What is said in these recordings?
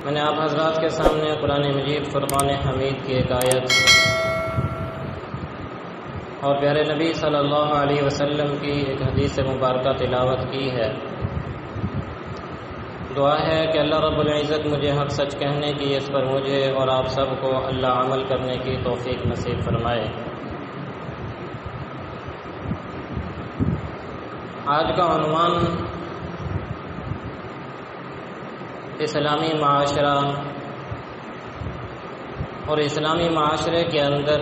میں نے آپ حضرات کے سامنے قرآن مجید فرقان حمید کی ایک آیت اور پیارے نبی صلی اللہ علیہ وسلم کی ایک حدیث مبارکہ تلاوت کی ہے۔ دعا ہے کہ اللہ رب العزت مجھے حق سچ کہنے کی، اس پر مجھے اور آپ سب کو اللہ عمل کرنے کی توفیق نصیب فرمائے۔ آج کا عنوان اسلامی معاشرہ اور اسلامی معاشرے کے اندر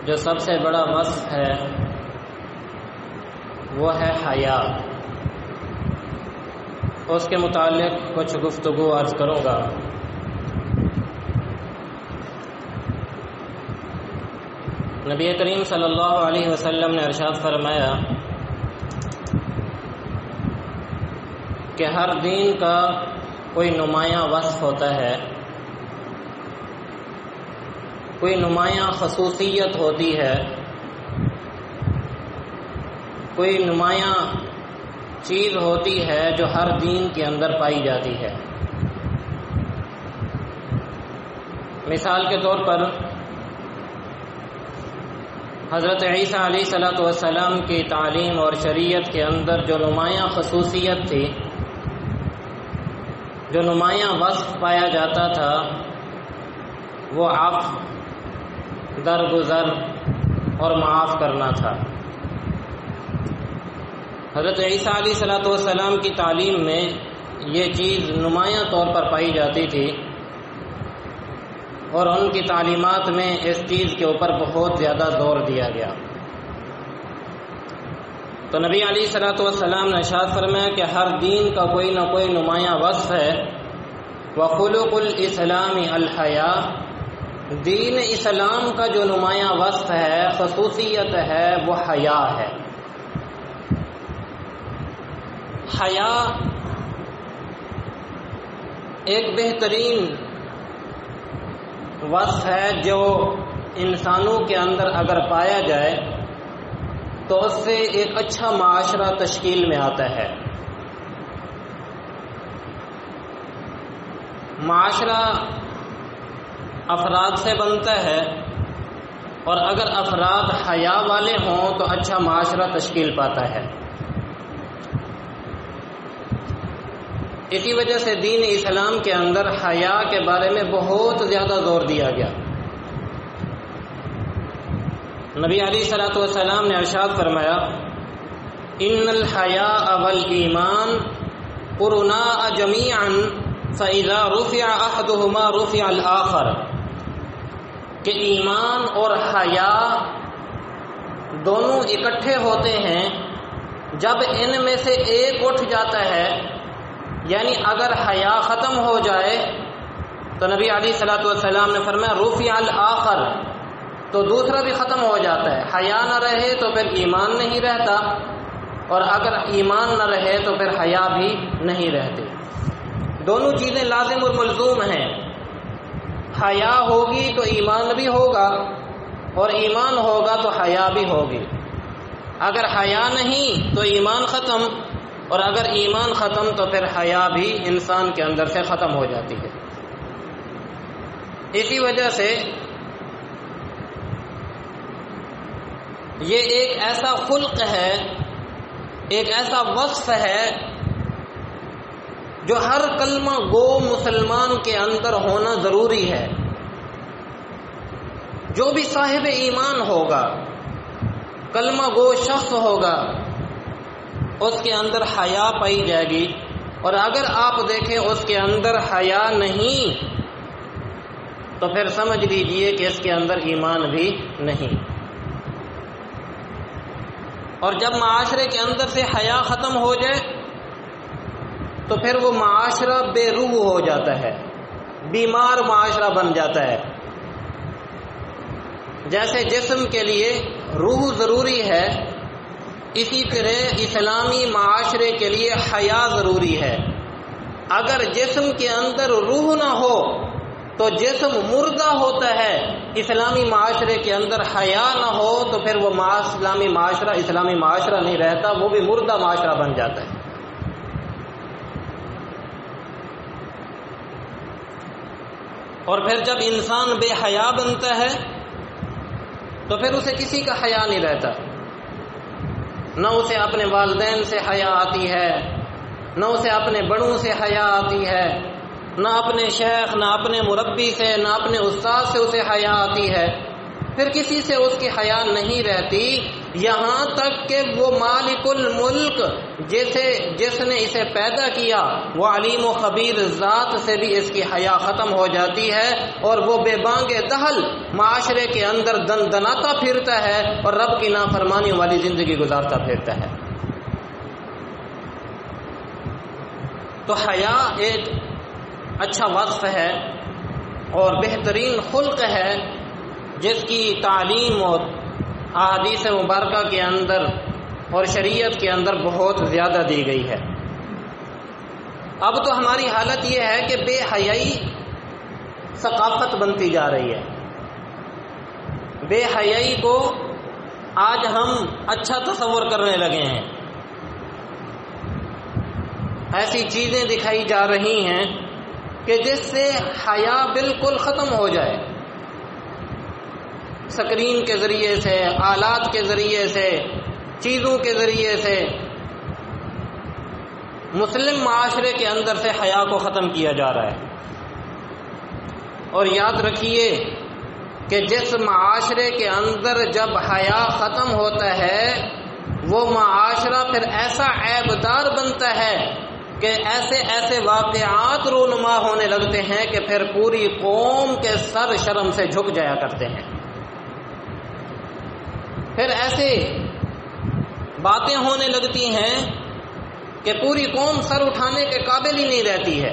جو سب سے بڑا وصف ہے وہ ہے حیا۔ اس کے متعلق کچھ گفتگو عرض کروں گا۔ نبی کریم صلی اللہ علیہ وسلم نے ارشاد فرمایا کہ ہر دین کا کوئی نمایاں وصف ہوتا ہے، کوئی نمایاں خصوصیت ہوتی ہے، کوئی نمایاں چیز ہوتی ہے جو ہر دین کے اندر پائی جاتی ہے۔ مثال کے طور پر حضرت عیسیٰ علیہ السلام کی تعلیم اور شریعت کے اندر جو نمایاں خصوصیت تھی، جو نمایاں وصف پایا جاتا تھا، وہ عفو، درگزر اور معاف کرنا تھا۔ حضرت عیسیٰ علیہ السلام کی تعلیم میں یہ چیز نمایاں طور پر پائی جاتی تھی اور ان کی تعلیمات میں اس چیز کے اوپر بہت زیادہ زور دیا گیا۔ تو نبی علیہ السلام نے ارشاد فرمایا کہ ہر دین کا کوئی نہ کوئی نمایاں وصف ہے۔ وَخُلُقُ الْإِسْلَامِ الْحَيَاءُ، دین اسلام کا جو نمایاں وصف ہے، خصوصیت ہے، وہ حیا ہے۔ حیا ایک بہترین وصف ہے جو انسانوں کے اندر اگر پایا جائے تو اس سے ایک اچھا معاشرہ تشکیل میں آتا ہے۔ معاشرہ افراد سے بنتا ہے، اور اگر افراد حیا والے ہوں تو اچھا معاشرہ تشکیل پاتا ہے۔ اسی وجہ سے دین اسلام کے اندر حیا کے بارے میں بہت زیادہ زور دیا گیا۔ نبی علیہ السلام نے ارشاد فرمایا ان الحیاء والایمان قرناء جمیعا فاذا رفع احدهما رفع الاخر، کہ ایمان اور حیا دونوں اکٹھے ہوتے ہیں، جب ان میں سے ایک اٹھ جاتا ہے، یعنی اگر حیا ختم ہو جائے تو نبی علیہ السلام نے فرمایا رفع الاخر، تو دوسرا بھی ختم ہو جاتا ہے۔ حیا نہ رہے تو پھر ایمان نہیں رہتا، اور اگر ایمان نہ رہے تو پھر حیا بھی نہیں رہتی۔ دونوں چیزیں لازم اور ملزوم ہیں۔ حیا ہوگی تو ایمان بھی ہوگا، اور ایمان ہوگا تو حیا بھی ہوگی۔ اگر حیا نہیں تو ایمان ختم، اور اگر ایمان ختم تو پھر حیا بھی انسان کے اندر سے ختم ہو جاتی ہے۔ اسی وجہ سے یہ ایک ایسا خلق ہے، ایک ایسا وصف ہے جو ہر کلمہ گو مسلمان کے اندر ہونا ضروری ہے۔ جو بھی صاحب ایمان ہوگا، کلمہ گو شخص ہوگا، اس کے اندر حیا پائی جائے گی، اور اگر آپ دیکھیں اس کے اندر حیا نہیں تو پھر سمجھ لیجئے کہ اس کے اندر ایمان بھی نہیں۔ اور جب معاشرے کے اندر سے حیا ختم ہو جائے تو پھر وہ معاشرہ بے روح ہو جاتا ہے، بیمار معاشرہ بن جاتا ہے۔ جیسے جسم کے لیے روح ضروری ہے، اسی طرح اسلامی معاشرے کے لیے حیا ضروری ہے۔ اگر جسم کے اندر روح نہ ہو تو جسم مردہ ہوتا ہے، اسلامی معاشرے کے اندر حیا نہ ہو تو پھر وہ اسلامی معاشرہ نہیں رہتا، وہ بھی مردہ معاشرہ بن جاتا ہے۔ اور پھر جب انسان بے حیا بنتا ہے تو پھر اسے کسی کا حیا نہیں رہتا، نہ اسے اپنے والدین سے حیا آتی ہے، نہ اسے اپنے بڑوں سے حیا آتی ہے، نہ اپنے شیخ، نہ اپنے مربی سے، نہ اپنے استاد سے اسے حیا آتی ہے، پھر کسی سے اس کی حیا نہیں رہتی، یہاں تک کہ وہ مالک الملک جس نے اسے پیدا کیا، وہ علیم و خبیر ذات سے بھی اس کی حیا ختم ہو جاتی ہے، اور وہ بے بانگ دہل معاشرے کے اندر دندناتا پھرتا ہے اور رب کی نافرمانی والی زندگی گزارتا پھرتا ہے۔ تو حیا ایک اچھا وصف ہے اور بہترین خلق ہے جس کی تعلیم اور احادیث مبارکہ کے اندر اور شریعت کے اندر بہت زیادہ دی گئی ہے۔ اب تو ہماری حالت یہ ہے کہ بے حیائی ثقافت بنتی جا رہی ہے، بے حیائی کو آج ہم اچھا تصور کرنے لگے ہیں، ایسی چیزیں دکھائی جا رہی ہیں کہ جس سے حیا بالکل ختم ہو جائے، سکرین کے ذریعے سے، آلات کے ذریعے سے، چیزوں کے ذریعے سے مسلم معاشرے کے اندر سے حیا کو ختم کیا جا رہا ہے۔ اور یاد رکھیے کہ جس معاشرے کے اندر جب حیا ختم ہوتا ہے وہ معاشرہ پھر ایسا عیبدار بنتا ہے کہ ایسے ایسے واقعات رونما ہونے لگتے ہیں کہ پھر پوری قوم کے سر شرم سے جھک جایا کرتے ہیں، پھر ایسے باتیں ہونے لگتی ہیں کہ پوری قوم سر اٹھانے کے قابل ہی نہیں رہتی ہے۔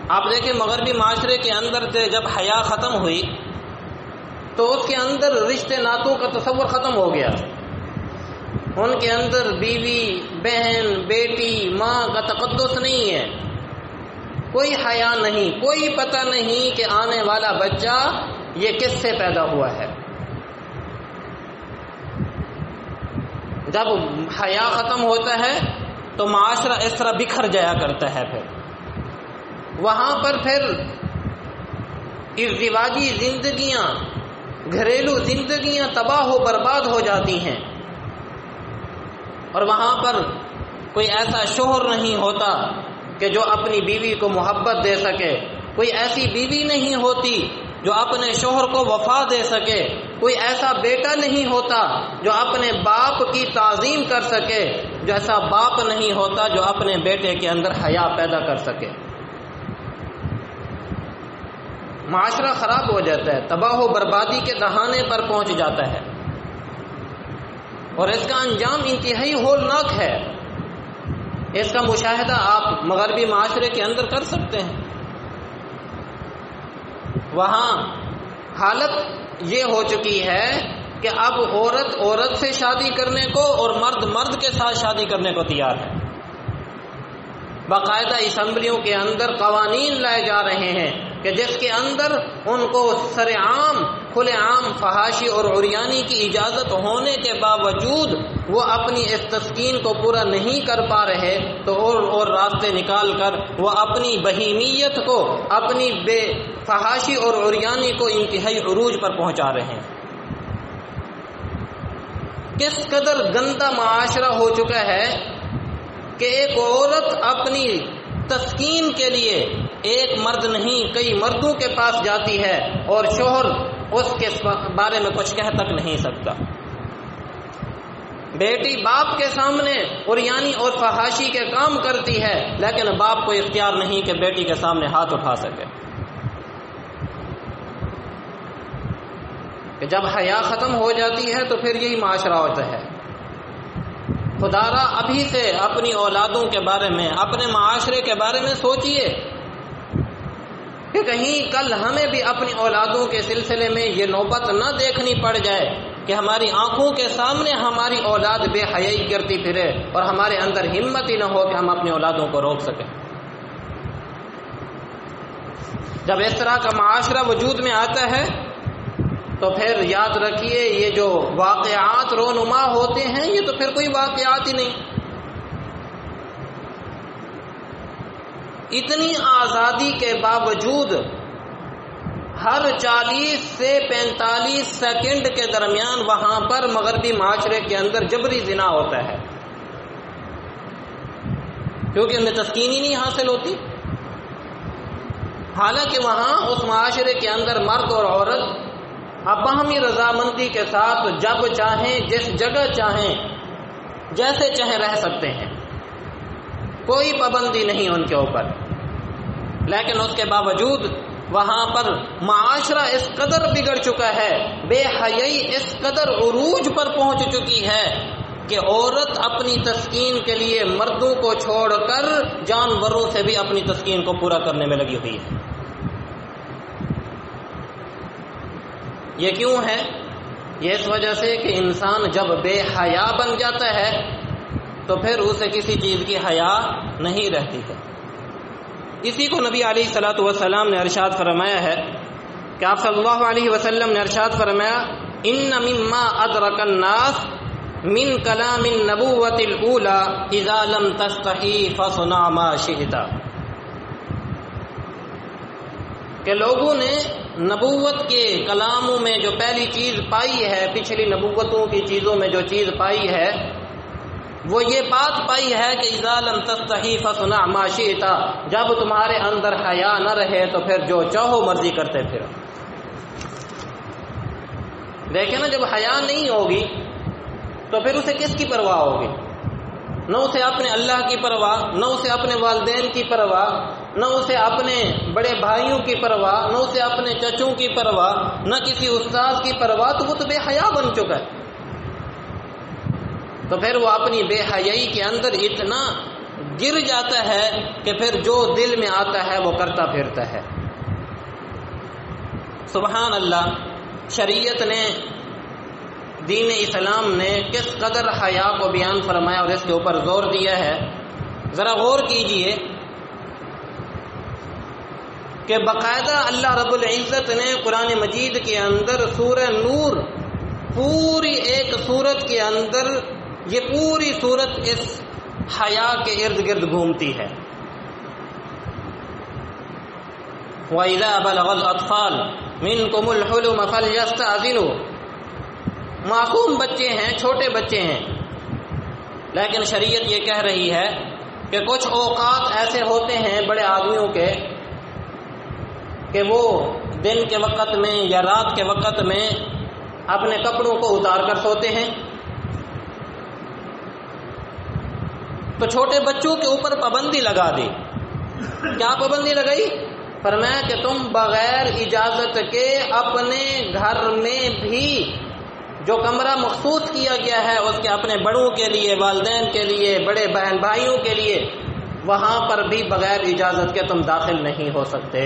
آپ دیکھیں مغربی معاشرے کے اندر سے جب حیا ختم ہوئی تو اس کے اندر رشتے ناتوں کا تصور ختم ہو گیا، ان کے اندر بیوی، بہن، بیٹی، ماں کا تقدس نہیں ہے، کوئی حیا نہیں، کوئی پتہ نہیں کہ آنے والا بچہ یہ کس سے پیدا ہوا ہے۔ جب حیا ختم ہوتا ہے تو معاشرہ اس طرح بکھر جایا کرتا ہے، پھر وہاں پر پھر ازدواجی زندگیاں، گھریلو زندگیاں تباہ و برباد ہو جاتی ہیں، اور وہاں پر کوئی ایسا شوہر نہیں ہوتا کہ جو اپنی بیوی کو محبت دے سکے، کوئی ایسی بیوی نہیں ہوتی جو اپنے شوہر کو وفا دے سکے، کوئی ایسا بیٹا نہیں ہوتا جو اپنے باپ کی تعظیم کر سکے، جو ایسا باپ نہیں ہوتا جو اپنے بیٹے کے اندر حیا پیدا کر سکے۔ معاشرہ خراب ہو جاتا ہے، تباہ و بربادی کے دہانے پر پہنچ جاتا ہے، اور اس کا انجام انتہائی ہولناک ہے۔ اس کا مشاہدہ آپ مغربی معاشرے کے اندر کر سکتے ہیں۔ وہاں حالت یہ ہو چکی ہے کہ اب عورت عورت سے شادی کرنے کو اور مرد مرد کے ساتھ شادی کرنے کو تیار ہے۔ باقاعدہ اسمبلیوں کے اندر قوانین لائے جا رہے ہیں کہ جس کے اندر ان کو سر عام، کھلے عام فحاشی اور عریانی کی اجازت ہونے کے باوجود وہ اپنی اس تسکین کو پورا نہیں کر پا رہے تو اور راستے نکال کر وہ اپنی بہیمیت کو، اپنی بے فحاشی اور عریانی کو انتہائی عروج پر پہنچا رہے ہیں۔ کس قدر گندا معاشرہ ہو چکا ہے کہ ایک عورت اپنی تسکین کے لیے ایک مرد نہیں کئی مردوں کے پاس جاتی ہے اور شوہر اس کے بارے میں کچھ کہہ تک نہیں سکتا۔ بیٹی باپ کے سامنے عریانی اور فحاشی کے کام کرتی ہے لیکن باپ کو اختیار نہیں کہ بیٹی کے سامنے ہاتھ اٹھا سکے۔ کہ جب حیا ختم ہو جاتی ہے تو پھر یہی معاشرہ ہوتا ہے۔ خدارا ابھی سے اپنی اولادوں کے بارے میں، اپنے معاشرے کے بارے میں سوچئے کہ کہیں کل ہمیں بھی اپنی اولادوں کے سلسلے میں یہ نوبت نہ دیکھنی پڑ جائے کہ ہماری آنکھوں کے سامنے ہماری اولاد بے حیائی کرتی پھرے اور ہمارے اندر ہمت ہی نہ ہو کہ ہم اپنی اولادوں کو روک سکیں۔ جب اس طرح کا معاشرہ وجود میں آتا ہے تو پھر یاد رکھیے یہ جو واقعات رونما ہوتے ہیں یہ تو پھر کوئی واقعات ہی نہیں۔ اتنی آزادی کے باوجود ہر 40 سے 45 سیکنڈ کے درمیان وہاں پر مغربی معاشرے کے اندر جبری زنا ہوتا ہے، کیونکہ انہیں تسکین ہی نہیں حاصل ہوتی۔ حالانکہ وہاں اس معاشرے کے اندر مرد اور عورت باہمی رضامندی کے ساتھ جب چاہیں جس جگہ چاہیں جیسے چاہیں رہ سکتے ہیں، کوئی پابندی نہیں ان کے اوپر، لیکن اس کے باوجود وہاں پر معاشرہ اس قدر بگڑ چکا ہے، بے حیائی اس قدر عروج پر پہنچ چکی ہے کہ عورت اپنی تسکین کے لیے مردوں کو چھوڑ کر جانوروں سے بھی اپنی تسکین کو پورا کرنے میں لگی ہوئی ہے۔ یہ کیوں ہے؟ یہ اس وجہ سے کہ انسان جب بے حیا بن جاتا ہے تو پھر اسے کسی چیز کی حیا نہیں رہتی ہے۔ اسی کو نبی علیہ الصلوۃ والسلام نے ارشاد فرمایا ہے کہ آپ صلی اللہ علیہ وسلم نے ارشاد فرمایا ان مما ادرک الناس من کلام النبوۃ الاولی اذا لم تستحی فصنع ما شئت، کہ لوگوں نے نبوت کے کلاموں میں جو پہلی چیز پائی ہے، پچھلی نبوتوں کی چیزوں میں جو چیز پائی ہے وہ یہ بات پائی ہے کہ اذا لم تستحی فصنع ما شئت، جب تمہارے اندر حیا نہ رہے تو پھر جو چاہو مرضی کرتے پھرو۔ دیکھیں نا، جب حیا نہیں ہوگی تو پھر اسے کس کی پرواہ ہوگی؟ نہ اسے اپنے اللہ کی پرواہ، نہ اسے اپنے والدین کی پرواہ، نہ اسے اپنے بڑے بھائیوں کی پرواہ، نہ اسے اپنے چچوں کی پرواہ، نہ کسی استاد کی پرواہ، تو وہ تو بے حیا بن چکا ہے۔ تو پھر وہ اپنی بے حیائی کے اندر اتنا گر جاتا ہے کہ پھر جو دل میں آتا ہے وہ کرتا پھرتا ہے۔ سبحان اللہ، شریعت نے، دین اسلام نے کس قدر حیا کو بیان فرمایا اور اس کے اوپر زور دیا ہے۔ ذرا غور کیجئے کہ باقاعدہ اللہ رب العزت نے قرآن مجید کے اندر سورہ نور، پوری ایک سورت کے اندر، یہ پوری سورت اس حیا کے ارد گرد گھومتی ہے۔ وَإِذَا بَلَغَ الْأَطْفَالُ مِنْكُمُ الْحُلُمَ فَلْيَسْتَأْذِنُوا، معصوم بچے ہیں، چھوٹے بچے ہیں، لیکن شریعت یہ کہہ رہی ہے کہ کچھ اوقات ایسے ہوتے ہیں بڑے آدمیوں کے کہ وہ دن کے وقت میں یا رات کے وقت میں اپنے کپڑوں کو اتار کر سوتے ہیں، تو چھوٹے بچوں کے اوپر پابندی لگا دی۔ کیا پابندی لگائی؟ فرمایا کہ تم بغیر اجازت کے اپنے گھر میں بھی جو کمرہ مخصوص کیا گیا ہے اس کے اپنے بڑوں کے لیے، والدین کے لیے، بڑے بہن بھائیوں کے لیے، وہاں پر بھی بغیر اجازت کے تم داخل نہیں ہو سکتے۔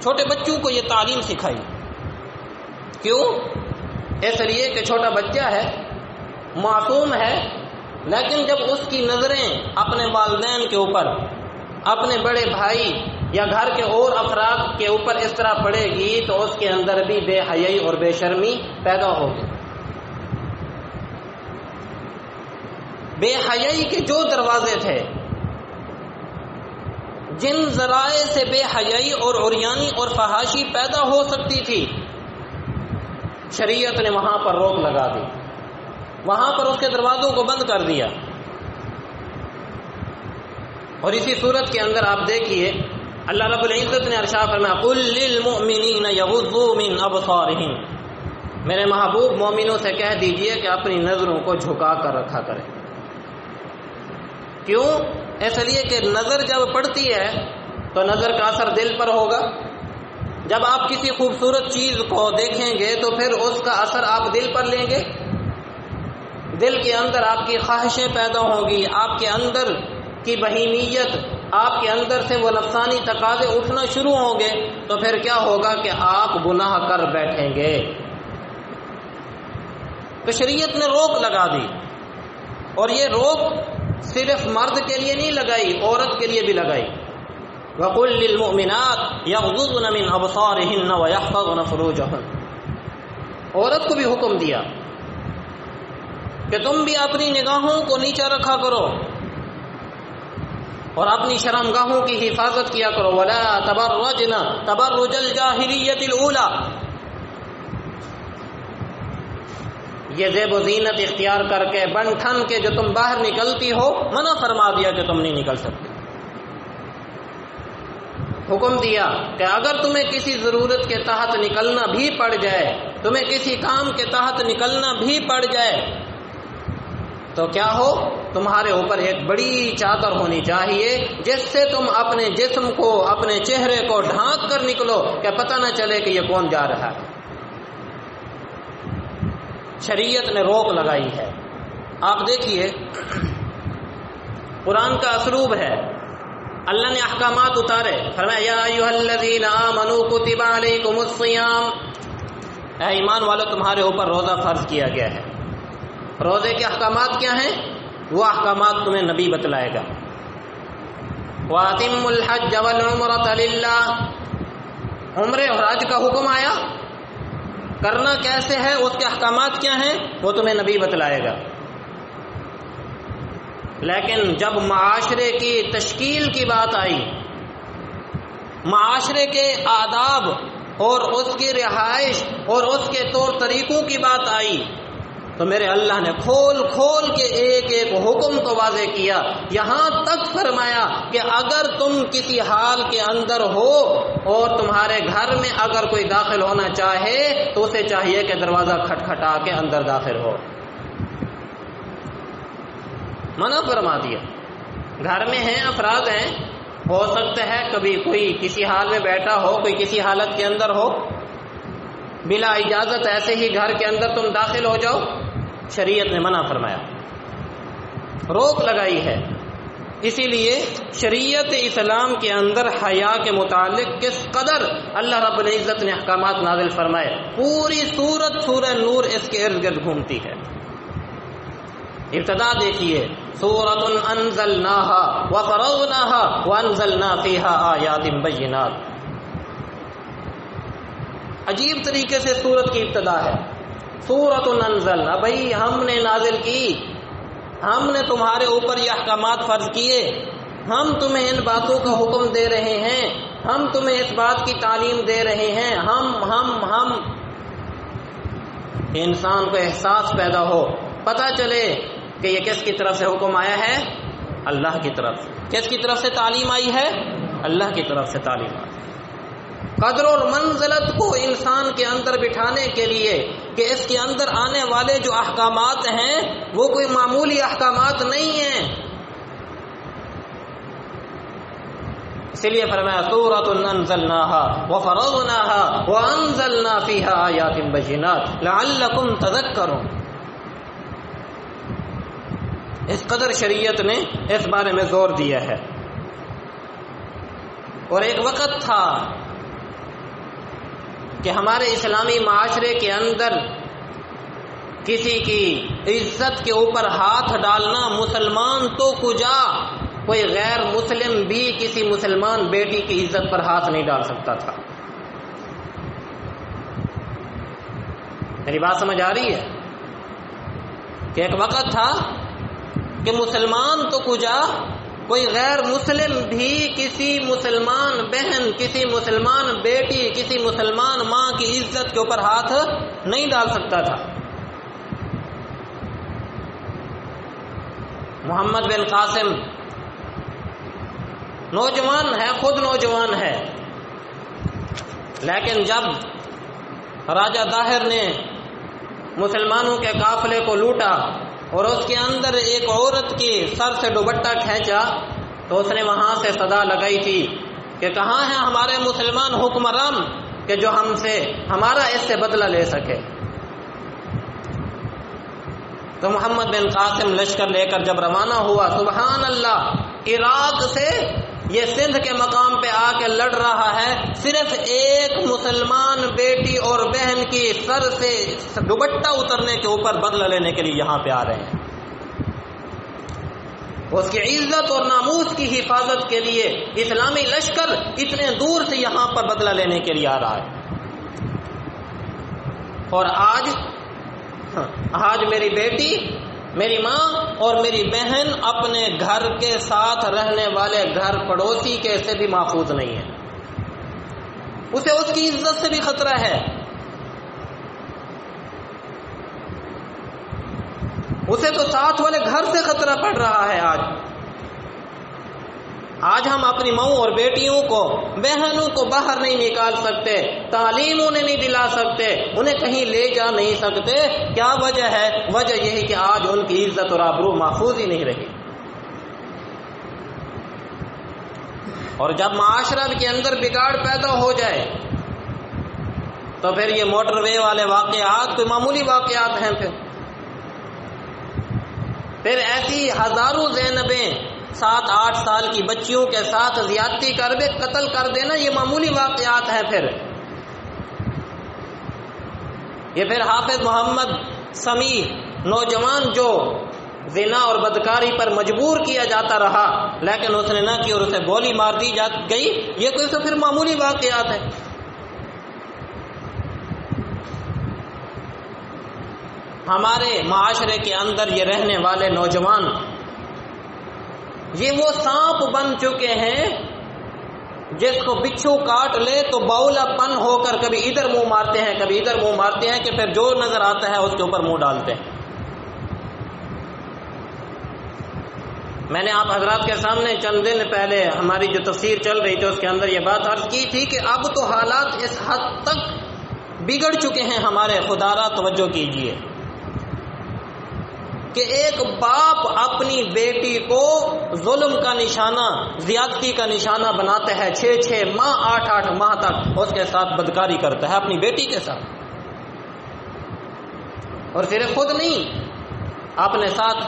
چھوٹے بچوں کو یہ تعلیم سکھائی۔ کیوں؟ اس لیے کہ چھوٹا بچہ ہے، معصوم ہے، لیکن جب اس کی نظریں اپنے والدین کے اوپر، اپنے بڑے بھائی یا گھر کے اور افراد کے اوپر اس طرح پڑے گی تو اس کے اندر بھی بے حیائی اور بے شرمی پیدا ہوگی۔ بے حیائی کے جو دروازے تھے، جن ذرائع سے بے حیائی اور عریانی اور فحاشی پیدا ہو سکتی تھی، شریعت نے وہاں پر روک لگا دی، وہاں پر اس کے دروازوں کو بند کر دیا۔ اور اسی صورت کے اندر آپ دیکھیے اللہ رب العزت نے ارشاد فرمایا قل للمؤمنین یغضوا من ابصارہم، میرے محبوب مومنوں سے کہہ دیجئے کہ اپنی نظروں کو جھکا کر رکھا کریں۔ کیوں؟ اس لیے کہ نظر جب پڑتی ہے تو نظر کا اثر دل پر ہوگا۔ جب آپ کسی خوبصورت چیز کو دیکھیں گے تو پھر اس کا اثر آپ دل پر لیں گے، دل کے اندر آپ کی خواہشیں پیدا ہوں گی، آپ کے اندر کی بہیمیت، آپ کے اندر سے وہ نفسانی تقاضے اٹھنا شروع ہوں گے، تو پھر کیا ہوگا کہ آپ گناہ کر بیٹھیں گے۔ تو شریعت نے روک لگا دی، اور یہ روک صرف مرد کے لیے نہیں لگائی، عورت کے لیے بھی لگائی۔ وَقُلْ لِلْمُؤْمِنَاتِ يَغْضُضْنَ مِنْ أَبْصَارِهِنَّ وَيَحْفَظْنَ فُرُوجَهُنَّ، عورت کو بھی حکم دیا کہ تم بھی اپنی نگاہوں کو نیچا رکھا کرو، اور اپنی شرمگاہوں کی حفاظت کیا کرو. ولا تبرجنا تبرج الجاہلیت الاولی، یہ زیب و زینت اختیار کر کے بن ٹھن کے جو تم باہر نکلتی ہو، منع فرما دیا کہ تم نہیں نکل سکتے. حکم دیا کہ اگر تمہیں کسی ضرورت کے تحت نکلنا بھی پڑ جائے، تمہیں کسی کام کے تحت نکلنا بھی پڑ جائے، تو کیا ہو، تمہارے اوپر ایک بڑی چادر ہونی چاہیے جس سے تم اپنے جسم کو، اپنے چہرے کو ڈھانک کر نکلو کہ پتہ نہ چلے کہ یہ کون جا رہا ہے. شریعت نے روک لگائی ہے. آپ دیکھیے قرآن کا اسلوب ہے، اللہ نے احکامات اتارے، فرمایا یا ایھا الذین آمنوا کتب علیکم الصیام، اے ایمان والو تمہارے اوپر روزہ فرض کیا گیا ہے. روزے کے احکامات کیا ہیں؟ وہ احکامات تمہیں نبی بتلائے گا. وَأَتِمُّوا الْحَجَّ وَالْعُمْرَةَ لِلَّهِ، عمرے اور حج کا حکم آیا، کرنا کیسے ہے، اس کے احکامات کیا ہیں، وہ تمہیں نبی بتلائے گا. لیکن جب معاشرے کی تشکیل کی بات آئی، معاشرے کے آداب اور اس کی رہائش اور اس کے طور طریقوں کی بات آئی، تو میرے اللہ نے کھول کھول کے ایک ایک حکم کو واضح کیا. یہاں تک فرمایا کہ اگر تم کسی حال کے اندر ہو اور تمہارے گھر میں اگر کوئی داخل ہونا چاہے تو اسے چاہیے کہ دروازہ کھٹکھٹا کے اندر داخل ہو. منع فرما دیا. گھر میں ہیں، افراد ہیں، ہو سکتا ہے کبھی کوئی کسی حال میں بیٹھا ہو، کوئی کسی حالت کے اندر ہو، بلا اجازت ایسے ہی گھر کے اندر تم داخل ہو جاؤ. شریعت نے منع فرمایا، روک لگائی ہے. اسی لیے شریعت اسلام کے اندر حیا کے متعلق کس قدر اللہ رب العزت نے احکامات نازل فرمائے. پوری سورت سورہ نور اس کے ارد گرد گھومتی ہے. ابتدا دیکھیے، سورۃ انزلناها وفرضناها وانزلنا فيها آیات بینات. عجیب طریقے سے سورت کی ابتدا ہے. سورۃ انزلنا، بھائی ہم نے نازل کی، ہم نے تمہارے اوپر یہ احکامات فرض کیے، ہم تمہیں ان باتوں کا حکم دے رہے ہیں، ہم تمہیں اس بات کی تعلیم دے رہے ہیں. ہم انسان کو احساس پیدا ہو، پتہ چلے کہ یہ کس کی طرف سے حکم آیا ہے، اللہ کی طرف. کس کی طرف سے تعلیم آئی ہے، اللہ کی طرف سے تعلیم آئی. قدر اور منزلت کو انسان کے اندر بٹھانے کے لیے کہ اس کے اندر آنے والے جو احکامات ہیں وہ کوئی معمولی احکامات نہیں ہیں. اسی لیے فرمایا سورۃ انزلناها وفرضناها وانزلنا فيها آیات بینات لعلکم تذکرون. اس قدر شریعت نے اس بارے میں زور دیا ہے. اور ایک وقت تھا کہ ہمارے اسلامی معاشرے کے اندر کسی کی عزت کے اوپر ہاتھ ڈالنا، مسلمان تو کجا، کوئی غیر مسلم بھی کسی مسلمان بیٹی کی عزت پر ہاتھ نہیں ڈال سکتا تھا. میری بات سمجھ آ رہی ہے کہ ایک وقت تھا کہ مسلمان تو کجا، کوئی غیر مسلم بھی کسی مسلمان بہن، کسی مسلمان بیٹی، کسی مسلمان ماں کی عزت کے اوپر ہاتھ نہیں ڈال سکتا تھا. محمد بن قاسم نوجوان ہے، خود نوجوان ہے، لیکن جب راجہ داہر نے مسلمانوں کے قافلے کو لوٹا اور اس کے اندر ایک عورت کی سر سے دوپٹہ کھینچا تو اس نے وہاں سے صدا لگائی تھی کہ کہاں ہیں ہمارے مسلمان حکمران کہ جو ہمارا اس سے بدلہ لے سکے. تو محمد بن قاسم لشکر لے کر جب روانہ ہوا، سبحان اللہ، عراق سے یہ سندھ کے مقام پہ آ کے لڑ رہا ہے، صرف ایک مسلمان بیٹی اور بہن کی سر سے دوپٹہ اترنے کے اوپر بدلہ لینے کے لیے یہاں پہ آ رہے ہیں. اس کی عزت اور ناموس کی حفاظت کے لیے اسلامی لشکر اتنے دور سے یہاں پر بدلہ لینے کے لیے آ رہا ہے. اور آج میری بیٹی میری ماں اور میری بہن اپنے گھر کے ساتھ رہنے والے گھر پڑوسی کے سے بھی محفوظ نہیں ہے، اسے اس کی عزت سے بھی خطرہ ہے، اسے تو ساتھ والے گھر سے خطرہ پڑ رہا ہے۔ آج ہم اپنی ماؤں اور بیٹیوں کو، بہنوں کو باہر نہیں نکال سکتے، تعلیم انہیں نہیں دلا سکتے، انہیں کہیں لے جا نہیں سکتے۔ کیا وجہ ہے؟ وجہ یہی کہ آج ان کی عزت اور آبرو محفوظ ہی نہیں رہی۔ اور جب معاشرت کے اندر بگاڑ پیدا ہو جائے تو پھر یہ موٹر وے والے واقعات کوئی معمولی واقعات ہیں، پھر ایسی ہزاروں زینبیں 7-8 سال کی بچیوں کے ساتھ زیادتی کر کے قتل کر دینا یہ معمولی واقعات ہیں۔ یہ پھر حافظ محمد سمیع نوجوان جو زنا اور بدکاری پر مجبور کیا جاتا رہا لیکن اس نے نہ کی اور اسے گولی مار دی گئی، یہ کوئی تو پھر معمولی واقعات ہیں۔ ہمارے معاشرے کے اندر یہ رہنے والے نوجوان یہ وہ سانپ بن چکے ہیں جس کو بچھو کاٹ لے تو باولا پن ہو کر کبھی ادھر منہ مارتے ہیں کبھی ادھر منہ مارتے ہیں کہ پھر جو نظر آتا ہے اس کے اوپر منہ ڈالتے ہیں۔ میں نے آپ حضرات کے سامنے چند دن پہلے ہماری جو تفسیر چل رہی تھی اس کے اندر یہ بات عرض کی تھی کہ اب تو حالات اس حد تک بگڑ چکے ہیں ہمارے، خدا را توجہ کیجئے، کہ ایک باپ اپنی بیٹی کو ظلم کا نشانہ، زیادتی کا نشانہ بناتا ہے، 6 ماہ 8 ماہ تک اس کے ساتھ بدکاری کرتا ہے اپنی بیٹی کے ساتھ، اور صرف خود نہیں اپنے ساتھ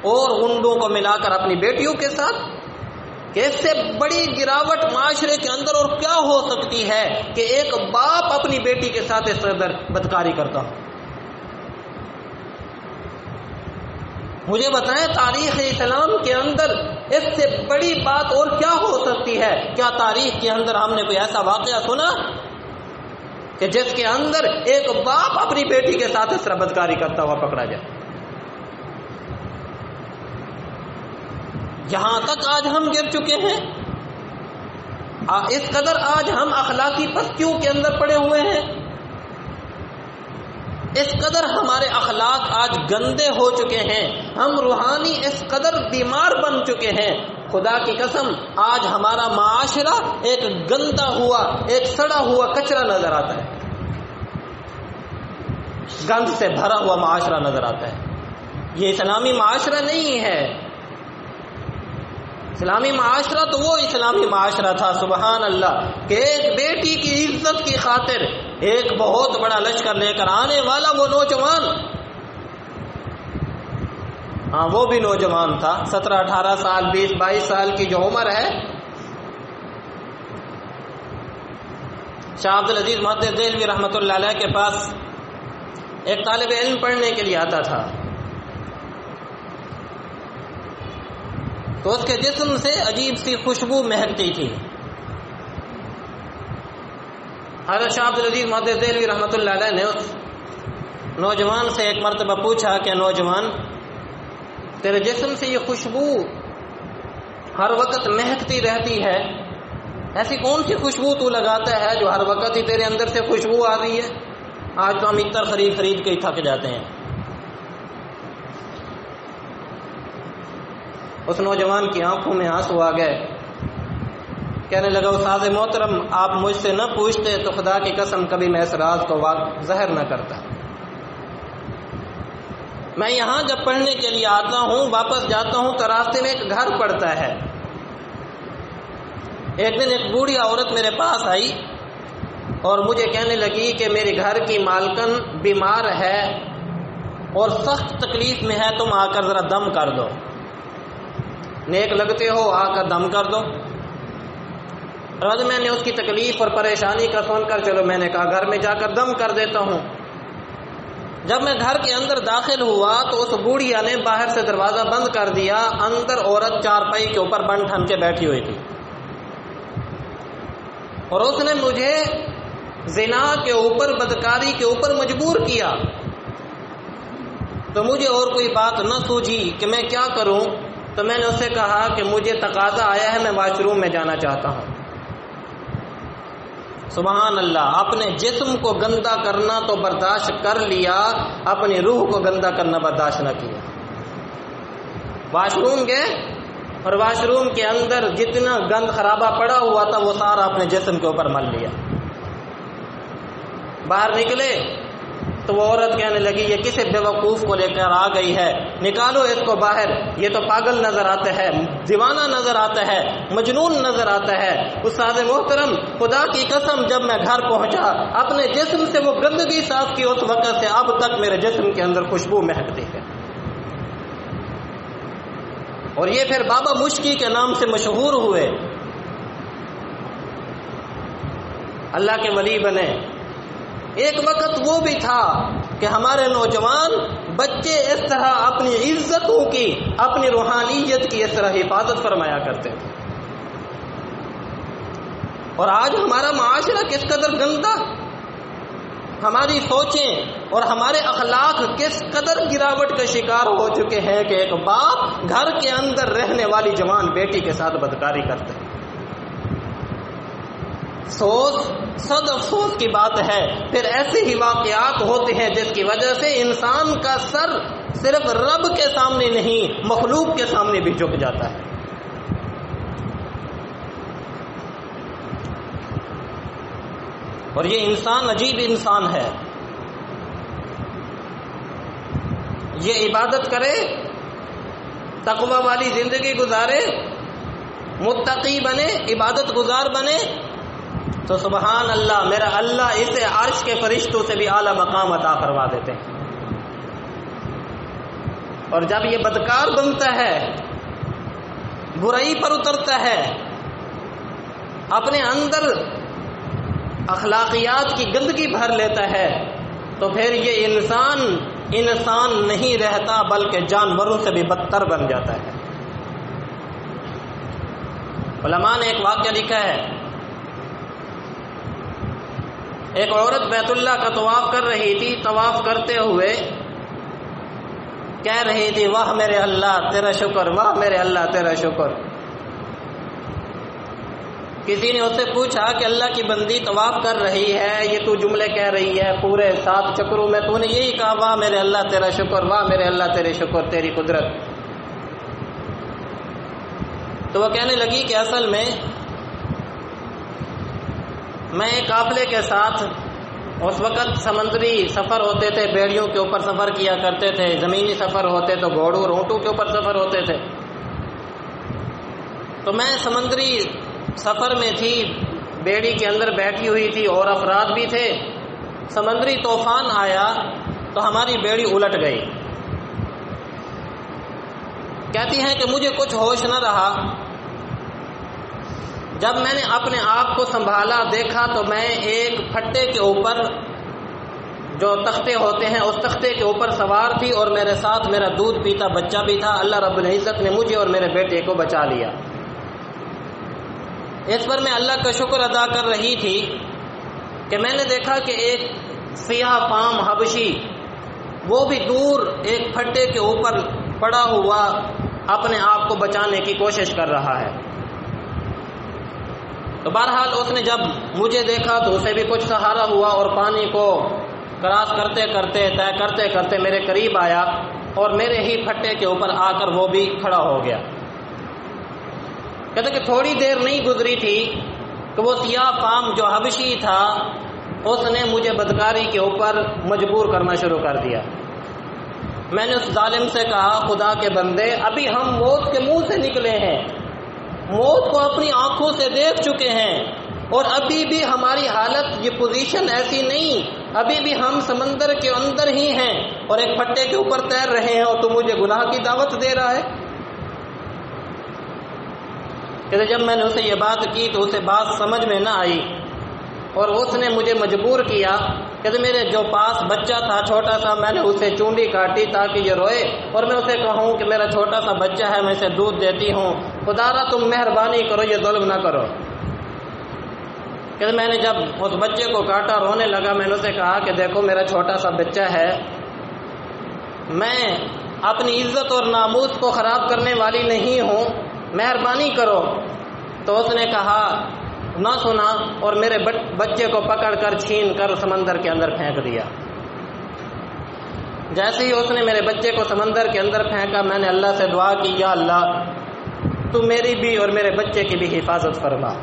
اور گنڈوں کو ملا کر اپنی بیٹیوں کے ساتھ، کہ اس سے بڑی گراوٹ معاشرے کے اندر اور کیا ہو سکتی ہے کہ ایک باپ اپنی بیٹی کے ساتھ اس قدر بدکاری کرتا ہو۔ مجھے بتائیں تاریخ اسلام کے اندر اس سے بڑی بات اور کیا ہو سکتی ہے؟ کیا تاریخ کے اندر ہم نے کوئی ایسا واقعہ سنا کہ جس کے اندر ایک باپ اپنی بیٹی کے ساتھ اس طرح بدکاری کرتا ہوا پکڑا جائے؟ یہاں تک آج ہم گر چکے ہیں، اس قدر آج ہم اخلاقی پستیوں کے اندر پڑے ہوئے ہیں، اس قدر ہمارے اخلاق آج گندے ہو چکے ہیں، ہم روحانی اس قدر بیمار بن چکے ہیں۔ خدا کی قسم آج ہمارا معاشرہ ایک گندا ہوا، ایک سڑا ہوا کچرا نظر آتا ہے، گند سے بھرا ہوا معاشرہ نظر آتا ہے۔ یہ اسلامی معاشرہ نہیں ہے۔ اسلامی معاشرہ تو وہ اسلامی معاشرہ تھا، سبحان اللہ، کہ ایک بیٹی کی عزت کی خاطر ایک بہت بڑا لشکر لے کر آنے والا وہ نوجوان، ہاں وہ بھی نوجوان تھا، 17-18 سال 20-22 سال کی جو عمر ہے۔ شاہ عبدالعزیز محدث دہلوی رحمۃ اللہ علیہ کے پاس ایک طالب علم پڑھنے کے لیے آتا تھا، تو اس کے جسم سے عجیب سی خوشبو مہکتی تھی۔ حضرت شاہ عبدالعزیز محدث دہلوی رحمۃ اللہ علیہ نے اس نوجوان سے ایک مرتبہ پوچھا کہ نوجوان، تیرے جسم سے یہ خوشبو ہر وقت مہکتی رہتی ہے، ایسی کون سی خوشبو تو لگاتا ہے جو ہر وقت ہی تیرے اندر سے خوشبو آ رہی ہے؟ آج تو ہم عطر خرید کے ہی تھک جاتے ہیں۔ اس نوجوان کی آنکھوں میں آنسو آ گئے، کہنے لگا استاد محترم آپ مجھ سے نہ پوچھتے تو خدا کی قسم کبھی میں اس راز کو ظاہر نہ کرتا۔ میں یہاں جب پڑھنے کے لیے آتا ہوں واپس جاتا ہوں تو راستے میں ایک گھر پڑتا ہے۔ ایک دن ایک بوڑھی عورت میرے پاس آئی اور مجھے کہنے لگی کہ میرے گھر کی مالکن بیمار ہے اور سخت تکلیف میں ہے، تم آ کر ذرا دم کر دو، نیک لگتے ہو، آ کر دم کر دو۔ میں نے اس کی تکلیف اور پریشانی کا سن کر چلو میں نے کہا گھر میں جا کر دم کر دیتا ہوں۔ جب میں گھر کے اندر داخل ہوا تو اس بوڑھیا نے باہر سے دروازہ بند کر دیا، اندر عورت چارپائی کے اوپر بن ٹھن کے بیٹھی ہوئی تھی، اور اس نے مجھے زنا کے اوپر، بدکاری کے اوپر مجبور کیا۔ تو مجھے اور کوئی بات نہ سوجھی کہ میں کیا کروں، تو میں نے اسے کہا کہ مجھے تقاضا آیا ہے، میں واش روم میں جانا چاہتا ہوں۔ سبحان اللہ، اپنے جسم کو گندا کرنا تو برداشت کر لیا، اپنی روح کو گندا کرنا برداشت نہ کیا۔ واش روم گئے اور واش روم کے اندر جتنا گند خرابہ پڑا ہوا تھا وہ سارا اپنے جسم کے اوپر مل لیا۔ باہر نکلے تو وہ عورت کہنے لگی یہ کسی بیوقوف کو لے کر آ گئی ہے، نکالو اس کو باہر، یہ تو پاگل نظر آتا ہے، دیوانہ نظر آتا ہے، مجنون نظر آتا ہے۔ استاد محترم، خدا کی قسم جب میں گھر پہنچا اپنے جسم سے وہ گندگی صاف کی، اس وقت سے اب تک میرے جسم کے اندر خوشبو مہکتی ہے۔ اور یہ پھر بابا مشکی کے نام سے مشہور ہوئے، اللہ کے ولی بنے۔ ایک وقت وہ بھی تھا کہ ہمارے نوجوان بچے اس طرح اپنی عزتوں کی، اپنی روحانیت کی اس طرح حفاظت فرمایا کرتے تھے، اور آج ہمارا معاشرہ کس قدر گندا، ہماری سوچیں اور ہمارے اخلاق کس قدر گراوٹ کا شکار ہو چکے ہیں کہ ایک باپ گھر کے اندر رہنے والی جوان بیٹی کے ساتھ بدکاری کرتے ہیں۔ صد افسوس کی بات ہے، پھر ایسے ہی واقعات ہوتے ہیں جس کی وجہ سے انسان کا سر صرف رب کے سامنے نہیں مخلوق کے سامنے بھی جھک جاتا ہے۔ اور یہ انسان عجیب انسان ہے، یہ عبادت کرے، تقوی والی زندگی گزارے، متقی بنے، عبادت گزار بنے، تو سبحان اللہ، میرا اللہ اسے عرش کے فرشتوں سے بھی اعلیٰ مقام عطا فرما دیتے ہیں۔ اور جب یہ بدکار بنتا ہے، برائی پر اترتا ہے، اپنے اندر اخلاقیات کی گندگی بھر لیتا ہے، تو پھر یہ انسان نہیں رہتا بلکہ جانوروں سے بھی بدتر بن جاتا ہے۔ علماء نے ایک واقعہ لکھا ہے، ایک عورت بیت اللہ کا طواف کر رہی تھی، طواف کرتے ہوئے کہہ رہی تھی واہ میرے اللہ تیرا شکر، واہ میرے اللہ تیرا شکر۔ کسی نے اس سے پوچھا کہ اللہ کی بندی طواف کر رہی ہے، یہ تو جملے کہہ رہی ہے پورے 7 چکروں میں، تو نے یہی کہا واہ میرے اللہ تیرا شکر، واہ میرے اللہ تیرے شکر، تیری قدرت۔ تو وہ کہنے لگی کہ اصل میں ایک قافلے کے ساتھ، اس وقت سمندری سفر ہوتے تھے، بیڑیوں کے اوپر سفر کیا کرتے تھے، زمینی سفر ہوتے تو گھوڑوں اور اونٹوں کے اوپر سفر ہوتے تھے، تو میں سمندری سفر میں تھی، بیڑی کے اندر بیٹھی ہوئی تھی اور افراد بھی تھے، سمندری طوفان آیا تو ہماری بیڑی الٹ گئی۔ کہتی ہیں کہ مجھے کچھ ہوش نہ رہا، جب میں نے اپنے آپ کو سنبھالا، دیکھا تو میں ایک پھٹے کے اوپر، جو تختے ہوتے ہیں اس تختے کے اوپر سوار تھی، اور میرے ساتھ میرا دودھ پیتا بچہ بھی تھا۔ اللہ رب العزت نے مجھے اور میرے بیٹے کو بچا لیا۔ اس پر میں اللہ کا شکر ادا کر رہی تھی کہ میں نے دیکھا کہ ایک سیاہ فام حبشی، وہ بھی دور ایک پھٹے کے اوپر پڑا ہوا اپنے آپ کو بچانے کی کوشش کر رہا ہے۔ تو بہرحال اس نے جب مجھے دیکھا تو اسے بھی کچھ سہارا ہوا، اور پانی کو کراس کرتے کرتے، طے کرتے کرتے میرے قریب آیا، اور میرے ہی پھٹے کے اوپر آ کر وہ بھی کھڑا ہو گیا۔ کہتے کہ تھوڑی دیر نہیں گزری تھی کہ وہ سیاہ فام جو حبشی تھا، اس نے مجھے بدکاری کے اوپر مجبور کرنا شروع کر دیا۔ میں نے اس ظالم سے کہا خدا کے بندے، ابھی ہم موت کے منہ سے نکلے ہیں، موت کو اپنی آنکھوں سے دیکھ چکے ہیں، اور ابھی بھی ہماری حالت، یہ پوزیشن ایسی نہیں، ابھی بھی ہم سمندر کے اندر ہی ہیں اور ایک پھٹے کے اوپر تیر رہے ہیں، اور تو مجھے گناہ کی دعوت دے رہا ہے۔ کہ جب میں نے اسے یہ بات کی تو اسے بات سمجھ میں نہ آئی، اور اس نے مجھے مجبور کیا کہ میرے جو پاس بچہ تھا چھوٹا سا، میں نے اسے چونڈی کاٹی تاکہ یہ روئے، اور میں اسے کہوں کہ میرا چھوٹا سا بچہ ہے، میں اسے دودھ دیتی ہوں، خدا را تم مہربانی کرو، یہ ظلم نہ کرو۔ کہ میں نے جب اس بچے کو کاٹا، رونے لگا، میں نے اسے کہا کہ دیکھو میرا چھوٹا سا بچہ ہے، میں اپنی عزت اور ناموس کو خراب کرنے والی نہیں ہوں، مہربانی کرو۔ تو اس نے کہا نہ سنا اور میرے بچے کو پکڑ کر چھین کر سمندر کے اندر پھینک دیا۔ جیسے ہی اس نے میرے بچے کو سمندر کے اندر پھینکا، میں نے اللہ سے دعا کی، یا اللہ تو میری بھی اور میرے بچے کی بھی حفاظت فرما۔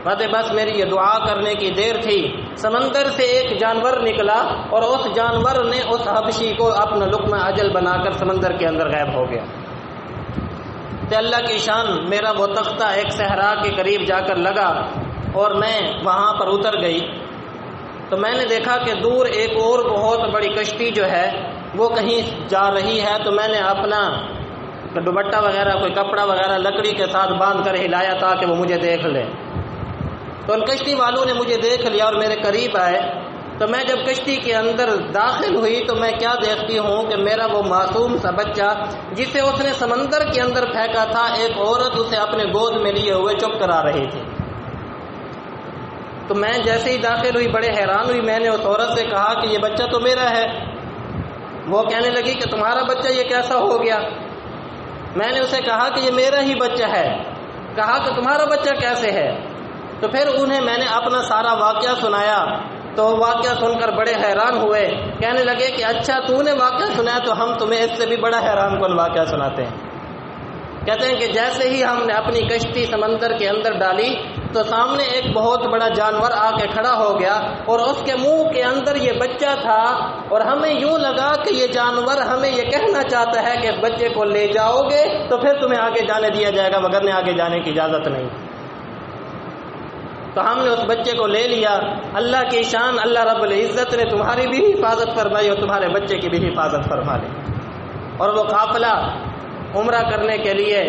بس میری یہ دعا کرنے کی دیر تھی، سمندر سے ایک جانور نکلا اور اس جانور نے اس حبشی کو اپنا لقمہ اجل بنا کر سمندر کے اندر غائب ہو گیا۔ تو اللہ کی شان، میرا وہ تختہ ایک صحرا کے قریب جا کر لگا اور میں وہاں پر اتر گئی، تو میں نے دیکھا کہ دور ایک اور بہت بڑی کشتی جو ہے وہ کہیں جا رہی ہے۔ تو میں نے اپنا دوپٹہ وغیرہ، کوئی کپڑا وغیرہ لکڑی کے ساتھ باندھ کر ہلایا تاکہ وہ مجھے دیکھ لے۔ تو ان کشتی والوں نے مجھے دیکھ لیا اور میرے قریب آئے۔ تو میں جب کشتی کے اندر داخل ہوئی تو میں کیا دیکھتی ہوں کہ میرا وہ معصوم سا بچہ جسے اس نے سمندر کے اندر پھینکا تھا، ایک عورت اسے اپنے گود میں لیے ہوئے چپ کرا رہی تھی۔ تو میں جیسے ہی داخل ہوئی بڑے حیران ہوئی، میں نے اس عورت سے کہا کہ یہ بچہ تو میرا ہے۔ وہ کہنے لگی کہ تمہارا بچہ یہ کیسا ہو گیا؟ میں نے اسے کہا کہ یہ میرا ہی بچہ ہے۔ کہا کہ تمہارا بچہ کیسے ہے؟ تو پھر انہیں میں نے اپنا سارا واقعہ سنایا، تو واقعہ سن کر بڑے حیران ہوئے، کہنے لگے کہ اچھا تو نے واقعہ سنایا تو ہم تمہیں اس سے بھی بڑا حیران کن واقعہ سناتے ہیں۔ کہتے ہیں کہ جیسے ہی ہم نے اپنی کشتی سمندر کے اندر ڈالی تو سامنے ایک بہت بڑا جانور آ کے کھڑا ہو گیا اور اس کے منہ کے اندر یہ بچہ تھا، اور ہمیں یوں لگا کہ یہ جانور ہمیں یہ کہنا چاہتا ہے کہ اس بچے کو لے جاؤ گے تو پھر تمہیں آگے جانے دیا جائے گا، وگرنہ آگے جانے کی اجازت نہیں۔ تو ہم نے اس بچے کو لے لیا۔ اللہ کی شان، اللہ رب العزت نے تمہاری بھی حفاظت فرمائی اور تمہارے بچے کی بھی حفاظت فرما لی۔ اور وہ قافلہ عمرہ کرنے کے لیے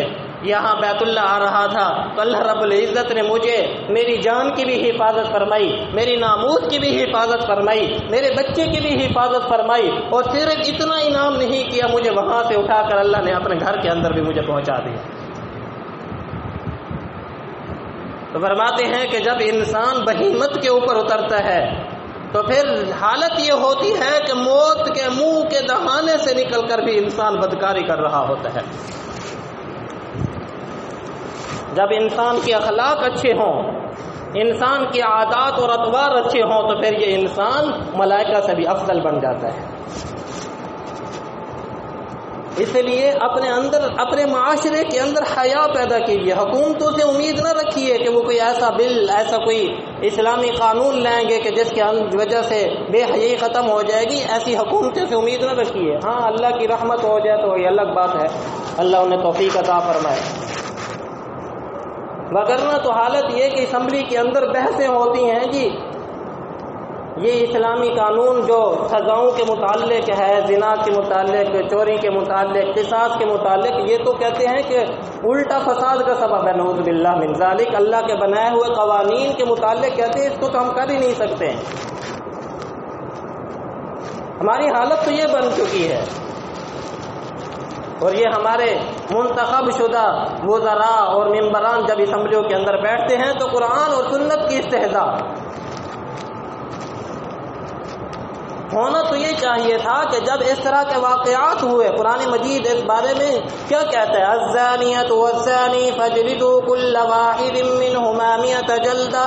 یہاں بیت اللہ آ رہا تھا، تو اللہ رب العزت نے مجھے میری جان کی بھی حفاظت فرمائی، میری ناموس کی بھی حفاظت فرمائی، میرے بچے کی بھی حفاظت فرمائی، اور صرف اتنا انعام نہیں کیا، مجھے وہاں سے اٹھا کر اللہ نے اپنے گھر کے اندر بھی مجھے پہنچا دیا۔ تو فرماتے ہیں کہ جب انسان بہیمت کے اوپر اترتا ہے تو پھر حالت یہ ہوتی ہے کہ موت کے منہ کے دہانے سے نکل کر بھی انسان بدکاری کر رہا ہوتا ہے۔ جب انسان کے اخلاق اچھے ہوں، انسان کے عادات اور اطوار اچھے ہوں، تو پھر یہ انسان ملائکہ سے بھی افضل بن جاتا ہے۔ اس لیے اپنے اندر، اپنے معاشرے کے اندر حیا پیدا کیجیے۔ حکومتوں سے امید نہ رکھیے کہ وہ کوئی ایسا بل، ایسا کوئی اسلامی قانون لائیں گے کہ جس کی وجہ سے بے حیائی ختم ہو جائے گی، ایسی حکومتوں سے امید نہ رکھیے۔ ہاں اللہ کی رحمت ہو جائے تو یہ الگ بات ہے، اللہ انہیں توفیق عطا فرمائے، وگرنہ تو حالت یہ کہ اسمبلی کے اندر بحثیں ہوتی ہیں جی یہ اسلامی قانون جو سزاؤں کے متعلق ہے، زنا کے متعلق، چوری کے متعلق، قصاص کے متعلق، یہ تو کہتے ہیں کہ الٹا فساد کا سبب ہے، نعوذ باللہ من ذالک۔ اللہ کے بنائے ہوئے قوانین کے متعلق کہتے ہیں اس کو تو ہم کر ہی نہیں سکتے۔ ہماری حالت تو یہ بن چکی ہے، اور یہ ہمارے منتخب شدہ وزراء اور ممبران جب اسمبلیوں کے اندر بیٹھتے ہیں تو قرآن اور سنت کی استہزاء۔ ہونا تو یہ چاہیے تھا کہ جب اس طرح کے واقعات ہوئے، قرآن مجید اس بارے میں کیا کہتا ہے؟ الزانیۃ والزانی فاجلدوا کل واحد منہما 100 جلدہ۔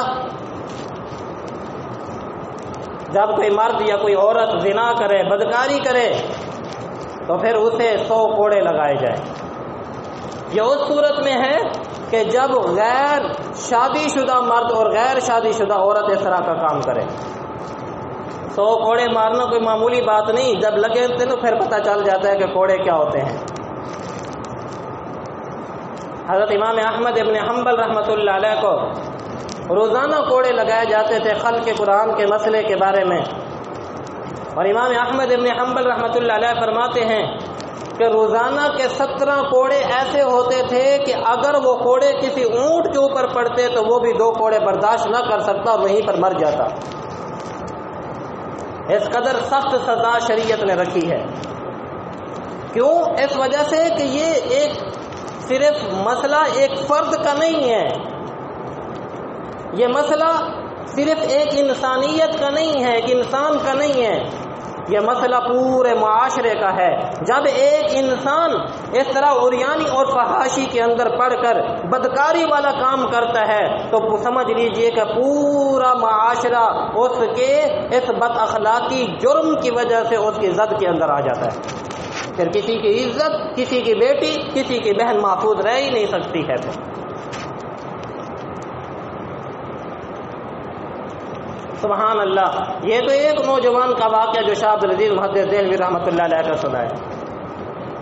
جب کوئی مرد یا کوئی عورت زنا کرے، بدکاری کرے، تو پھر اسے 100 کوڑے لگائے جائیں۔ یہ اس صورت میں ہے کہ جب غیر شادی شدہ مرد اور غیر شادی شدہ عورت اس طرح کا کام کرے۔ 100 کوڑے مارنا کوئی معمولی بات نہیں، جب لگے تھے تو پھر پتہ چل جاتا ہے کہ کوڑے کیا ہوتے ہیں۔ حضرت امام احمد ابن حنبل رحمۃ اللہ علیہ کو روزانہ کوڑے لگائے جاتے تھے خلق قرآن کے مسئلے کے بارے میں، اور امام احمد ابن حنبل رحمۃ اللہ علیہ فرماتے ہیں کہ روزانہ کے 17 کوڑے ایسے ہوتے تھے کہ اگر وہ کوڑے کسی اونٹ کے اوپر پڑتے تو وہ بھی 2 کوڑے برداشت نہ کر سکتا اور وہیں پر مر جاتا۔ اس قدر سخت سزا شریعت نے رکھی ہے۔ کیوں؟ اس وجہ سے کہ یہ ایک صرف مسئلہ ایک فرد کا نہیں ہے، یہ مسئلہ صرف ایک انسانیت کا نہیں ہے، ایک انسان کا نہیں ہے، یہ مسئلہ پورے معاشرے کا ہے۔ جب ایک انسان اس طرح عریانی اور فحاشی کے اندر پڑھ کر بدکاری والا کام کرتا ہے تو سمجھ لیجئے کہ پورا معاشرہ اس کے اس بد اخلاقی جرم کی وجہ سے اس کی زد کے اندر آ جاتا ہے۔ پھر کسی کی عزت، کسی کی بیٹی، کسی کی بہن محفوظ رہ ہی نہیں سکتی ہے۔ پھر سبحان اللہ، یہ تو ایک نوجوان کا واقعہ جو شاہ عبدالعزیز محدث دہلوی رحمۃ اللہ علیہ کا سنا ہے۔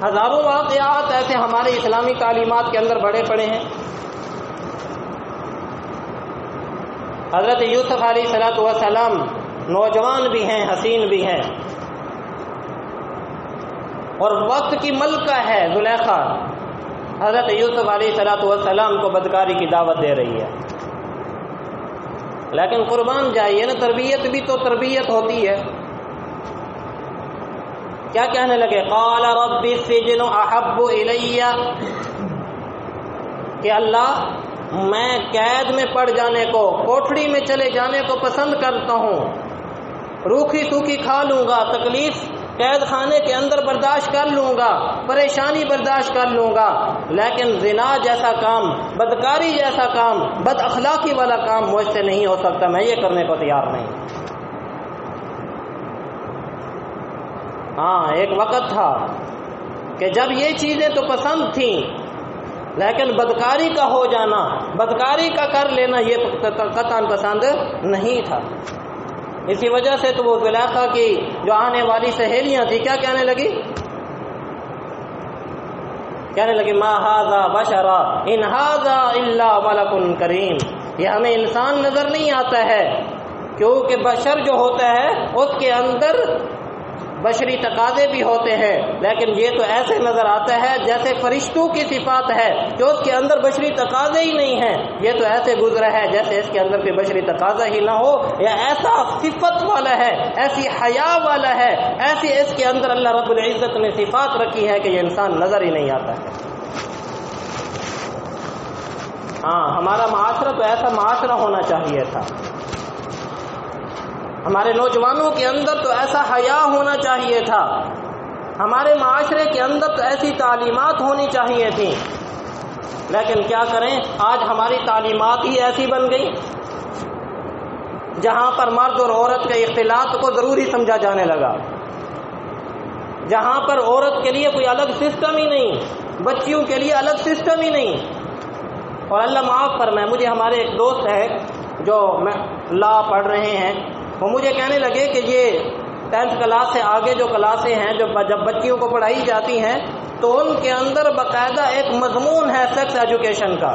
ہزاروں واقعات ایسے ہمارے اسلامی تعلیمات کے اندر بڑے پڑے ہیں۔ حضرت یوسف علیہ الصلوۃ والسلام نوجوان بھی ہیں، حسین بھی ہیں، اور وقت کی ملکہ ہے زلیخا، حضرت یوسف علیہ الصلوۃ والسلام کو بدکاری کی دعوت دے رہی ہے۔ لیکن قربان جائیے نا، تربیت بھی تو تربیت ہوتی ہے۔ کیا کہنے لگے؟ قال رب السجن احب الی، کہ اللہ میں قید میں پڑ جانے کو، کوٹھڑی میں چلے جانے کو پسند کرتا ہوں، روکھی سوکھی کھا لوں گا، تکلیف قید خانے کے اندر برداشت کر لوں گا، پریشانی برداشت کر لوں گا، لیکن زنا جیسا کام، بدکاری جیسا کام، بد اخلاقی والا کام مجھ سے نہیں ہو سکتا، میں یہ کرنے کو تیار نہیں۔ ہاں، ایک وقت تھا کہ جب یہ چیزیں تو پسند تھیں، لیکن بدکاری کا ہو جانا، بدکاری کا کر لینا یہ قطعاً پسند نہیں تھا۔ اسی وجہ سے تو وہ زلیخا کی جو آنے والی سہیلیاں تھیں کیا کہنے لگی؟ کہنے لگی ما ھذا بشرا ان ھذا الا ملک کریم، یہ ہمیں انسان نظر نہیں آتا ہے، کیونکہ بشر جو ہوتا ہے اس کے اندر بشری تقاضے بھی ہوتے ہیں، لیکن یہ تو ایسے نظر آتا ہے جیسے فرشتوں کی صفات ہے کہ اس کے اندر بشری تقاضے ہی نہیں ہیں، یہ تو ایسے گزرا ہے جیسے اس کے اندر کوئی بشری تقاضا ہی نہ ہو، یا ایسا صفت والا ہے، ایسی حیا والا ہے، ایسی اس کے اندر اللہ رب العزت نے صفات رکھی ہے کہ یہ انسان نظر ہی نہیں آتا ہے۔ ہاں، ہمارا معاشرہ تو ایسا معاشرہ ہونا چاہیے تھا، ہمارے نوجوانوں کے اندر تو ایسا حیا ہونا چاہیے تھا، ہمارے معاشرے کے اندر تو ایسی تعلیمات ہونی چاہیے تھیں، لیکن کیا کریں، آج ہماری تعلیمات ہی ایسی بن گئی جہاں پر مرد اور عورت کے اختلاط کو ضروری سمجھا جانے لگا، جہاں پر عورت کے لیے کوئی الگ سسٹم ہی نہیں، بچیوں کے لیے الگ سسٹم ہی نہیں۔ اور اللہ معاف فرمائے، مجھے ہمارے ایک دوست ہے جو لا پڑھ رہے ہیں، وہ مجھے کہنے لگے کہ یہ 10th کلاس سے آگے جو کلاسیں ہیں جب بچیوں کو پڑھائی جاتی ہیں تو ان کے اندر باقاعدہ ایک مضمون ہے سیکس ایجوکیشن کا،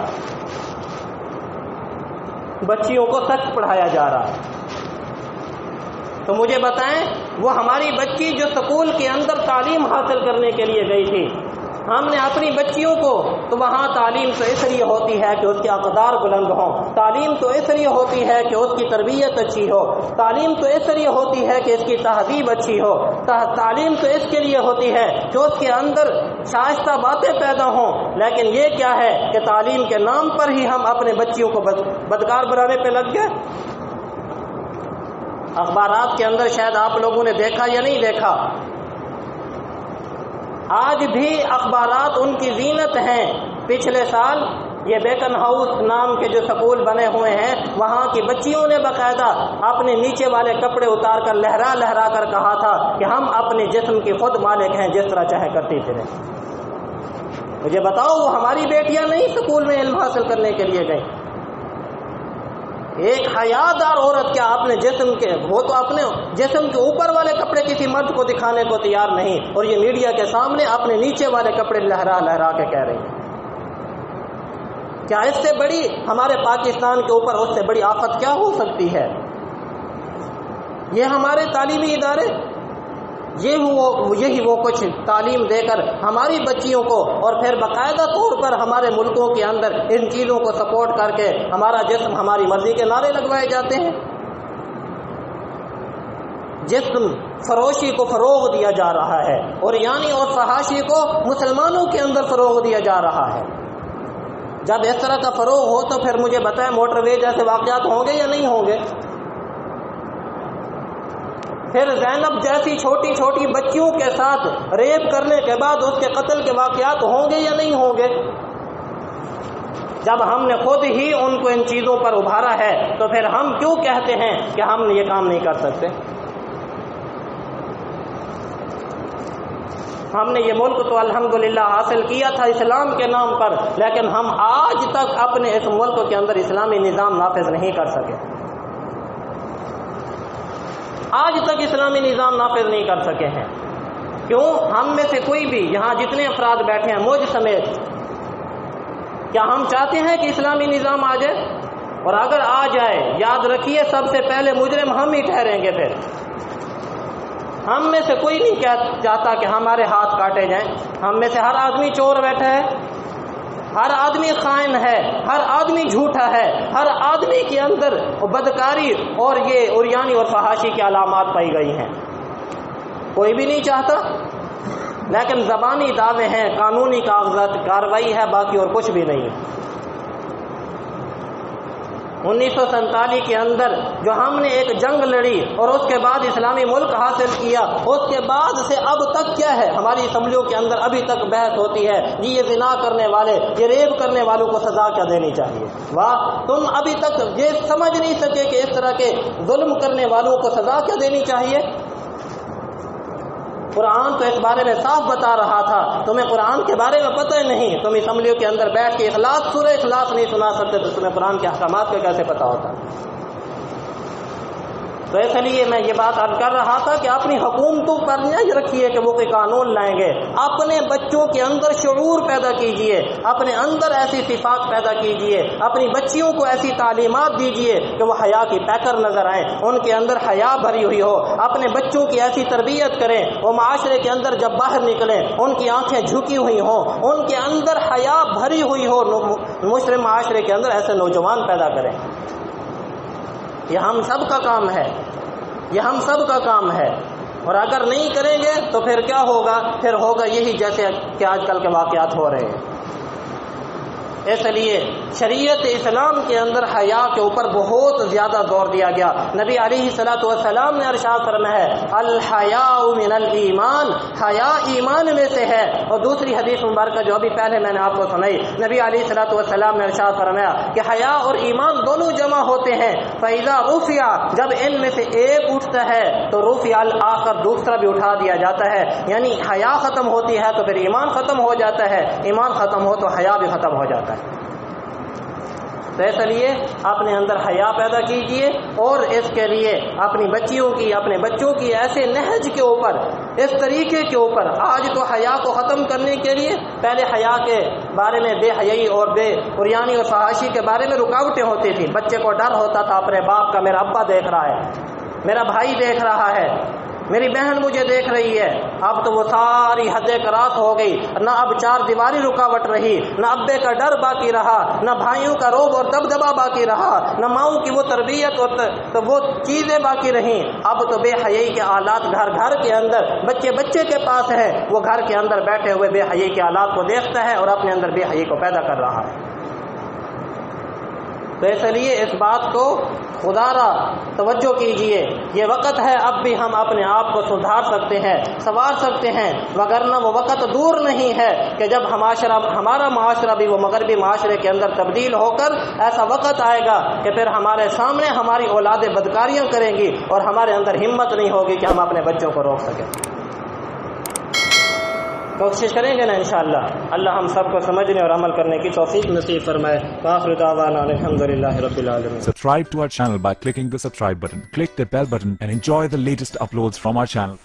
بچیوں کو سیکس پڑھایا جا رہا ہے۔ تو مجھے بتائیں، وہ ہماری بچی جو سکول کے اندر تعلیم حاصل کرنے کے لیے گئی تھی، ہم نے اپنی بچیوں کو، تو وہاں تعلیم تو اس لیے ہوتی ہے کہ اس کے اقدار بلند ہوں، تعلیم تو اس لیے ہوتی ہے کہ اس کی تربیت اچھی ہو، تعلیم تو اس لیے ہوتی ہے کہ اس کی تہذیب اچھی ہو، تعلیم تو اس کے لیے ہوتی ہے کہ اس کے اندر شائستہ باتیں پیدا ہوں، لیکن یہ کیا ہے کہ تعلیم کے نام پر ہی ہم اپنے بچیوں کو بدکار بنانے پہ لگ گئے۔ اخبارات کے اندر شاید آپ لوگوں نے دیکھا یا نہیں دیکھا، آج بھی اخبارات ان کی زینت ہیں۔ پچھلے سال یہ بیکن ہاؤس نام کے جو سکول بنے ہوئے ہیں، وہاں کی بچیوں نے باقاعدہ اپنے نیچے والے کپڑے اتار کر لہرا لہرا کر کہا تھا کہ ہم اپنے جسم کی خود مالک ہیں، جس طرح چاہے کرتی پھریں۔ مجھے بتاؤ، وہ ہماری بیٹیاں نہیں سکول میں علم حاصل کرنے کے لیے گئیں؟ ایک حیادار عورت کیا اپنے جسم کے، وہ تو اپنے جسم کے اوپر والے کپڑے کسی مرد کو دکھانے کو تیار نہیں، اور یہ میڈیا کے سامنے اپنے نیچے والے کپڑے لہرا لہرا کے کہہ رہی ہیں۔ کیا اس سے بڑی ہمارے پاکستان کے اوپر اس سے بڑی آفت کیا ہو سکتی ہے؟ یہ ہمارے تعلیمی ادارے، یہی وہ کچھ تعلیم دے کر ہماری بچیوں کو، اور پھر باقاعدہ طور پر ہمارے ملکوں کے اندر ان چیزوں کو سپورٹ کر کے ہمارا جسم ہماری مرضی کے نعرے لگوائے جاتے ہیں۔ جسم فروشی کو فروغ دیا جا رہا ہے، اور یعنی اور فحاشی کو مسلمانوں کے اندر فروغ دیا جا رہا ہے۔ جب اس طرح کا فروغ ہو تو پھر مجھے بتائیں موٹر وے جیسے واقعات ہوں گے یا نہیں ہوں گے؟ پھر زینب جیسی چھوٹی چھوٹی بچیوں کے ساتھ ریپ کرنے کے بعد اس کے قتل کے واقعات ہوں گے یا نہیں ہوں گے؟ جب ہم نے خود ہی ان کو ان چیزوں پر ابھارا ہے تو پھر ہم کیوں کہتے ہیں کہ ہم یہ کام نہیں کر سکتے؟ ہم نے یہ ملک تو الحمدللہ حاصل کیا تھا اسلام کے نام پر، لیکن ہم آج تک اپنے اس ملک کے اندر اسلامی نظام نافذ نہیں کر سکے، آج تک اسلامی نظام نافذ نہیں کر سکے ہیں۔ کیوں؟ ہم میں سے کوئی بھی یہاں جتنے افراد بیٹھے ہیں مجھ سمیت، کیا ہم چاہتے ہیں کہ اسلامی نظام آ جائے؟ اور اگر آ جائے، یاد رکھیے سب سے پہلے مجرم ہم ہی ٹھہریں گے۔ پھر ہم میں سے کوئی نہیں چاہتا کہ ہمارے ہاتھ کاٹے جائیں۔ ہم میں سے ہر آدمی چور بیٹھا ہے، ہر آدمی خائن ہے، ہر آدمی جھوٹا ہے، ہر آدمی کے اندر بدکاری اور یہ عریانی اور فحاشی کی علامات پائی گئی ہیں۔ کوئی بھی نہیں چاہتا، لیکن زبانی دعوے ہیں، قانونی کاغذات کارروائی ہے، باقی اور کچھ بھی نہیں۔ 1947 کے اندر جو ہم نے ایک جنگ لڑی اور اس کے بعد اسلامی ملک حاصل کیا، اس کے بعد سے اب تک کیا ہے؟ ہماری اسمبلیوں کے اندر ابھی تک بحث ہوتی ہے جی یہ زنا کرنے والے، یہ ریپ کرنے والوں کو سزا کیا دینی چاہیے۔ واہ، تم ابھی تک یہ سمجھ نہیں سکے کہ اس طرح کے ظلم کرنے والوں کو سزا کیا دینی چاہیے؟ قرآن تو اس بارے میں صاف بتا رہا تھا، تمہیں قرآن کے بارے میں پتہ ہی نہیں۔ تم اسمبلیوں کے اندر بیٹھ کے سورہ اخلاص نہیں سنا سکتے تو تمہیں قرآن کے احکامات کا کیسے پتہ ہوتا؟ تو اس لیے میں یہ بات عرض کر رہا تھا کہ اپنی حکومتوں پر نہیں رکھیے کہ وہ کوئی قانون لائیں گے، اپنے بچوں کے اندر شعور پیدا کیجئے، اپنے اندر ایسی صفات پیدا کیجئے، اپنی بچیوں کو ایسی تعلیمات دیجئے کہ وہ حیا کی پیکر نظر آئیں، ان کے اندر حیا بھری ہوئی ہو، اپنے بچوں کی ایسی تربیت کریں وہ معاشرے کے اندر جب باہر نکلیں ان کی آنکھیں جھکی ہوئی ہوں، ان کے اندر حیا بھری ہوئی ہو، مسلم معاشرے کے اندر ایسے نوجوان پیدا کریں۔ یہ ہم سب کا کام ہے، یہ ہم سب کا کام ہے، اور اگر نہیں کریں گے تو پھر کیا ہوگا؟ پھر ہوگا یہی جیسے کہ آج کل کے واقعات ہو رہے ہیں۔ اس لیے شریعت اسلام کے اندر حیا کے اوپر بہت زیادہ زور دیا گیا۔ نبی علیہ الصلوۃ والسلام نے ارشاد فرمایا ہے الحیاء من الایمان، حیا ایمان میں سے ہے۔ اور دوسری حدیث مبارکہ جو ابھی پہلے میں نے آپ کو سنائی، نبی علیہ الصلوۃ والسلام نے ارشاد فرمایا کہ حیا اور ایمان دونوں جمع ہوتے ہیں، فاذا رفع، جب ان میں سے ایک اٹھتا ہے تو رفع الاخر، دوسرا بھی اٹھا دیا جاتا ہے۔ یعنی حیا ختم ہوتی ہے تو پھر ایمان ختم ہو جاتا ہے، ایمان ختم ہو تو حیا بھی ختم ہو جاتا ہے۔ تو اس لیے اپنے اندر حیا پیدا کیجئے، اور اس کے لیے اپنی بچیوں کی، اپنے بچوں کی ایسے نہج کے اوپر، اس طریقے کے اوپر، آج تو حیا کو ختم کرنے کے لیے پہلے حیا کے بارے میں بے حیائی اور بے عریانی اور فحاشی کے بارے میں رکاوٹیں ہوتی تھیں۔ بچے کو ڈر ہوتا تھا اپنے باپ کا، میرا ابا دیکھ رہا ہے، میرا بھائی دیکھ رہا ہے، میری بہن مجھے دیکھ رہی ہے۔ اب تو وہ ساری حدیں کراس ہو گئی، نہ اب چار دیواری رکاوٹ رہی، نہ ابے کا ڈر باقی رہا، نہ بھائیوں کا روب اور دبدبا باقی رہا، نہ ماؤں کی وہ تربیت اور وہ چیزیں باقی رہیں۔ اب تو بے حیائی کے آلات گھر گھر کے اندر، بچے بچے کے پاس ہے، وہ گھر کے اندر بیٹھے ہوئے بے حیائی کے آلات کو دیکھتا ہے اور اپنے اندر بے حیائی کو پیدا کر رہا ہے۔ تو اس لیے اس بات کو خدا را توجہ کیجئے، یہ وقت ہے اب بھی ہم اپنے آپ کو سدھار سکتے ہیں، سنوار سکتے ہیں، وگرنہ وہ وقت دور نہیں ہے کہ جب ہمارا معاشرہ بھی وہ مغربی معاشرے کے اندر تبدیل ہو کر ایسا وقت آئے گا کہ پھر ہمارے سامنے ہماری اولادیں بدکاریاں کریں گی اور ہمارے اندر ہمت نہیں ہوگی کہ ہم اپنے بچوں کو روک سکیں۔ کوشش کریں گے نا انشاءاللہ، اللہ ہم سب کو سمجھنے اور عمل کرنے کی توفیق نصیب فرمائے۔ وآخر دعوانا الحمدللہ رب العالمین۔ Subscribe to our channel by clicking the subscribe button. Click the bell button and enjoy the latest uploads from our channel.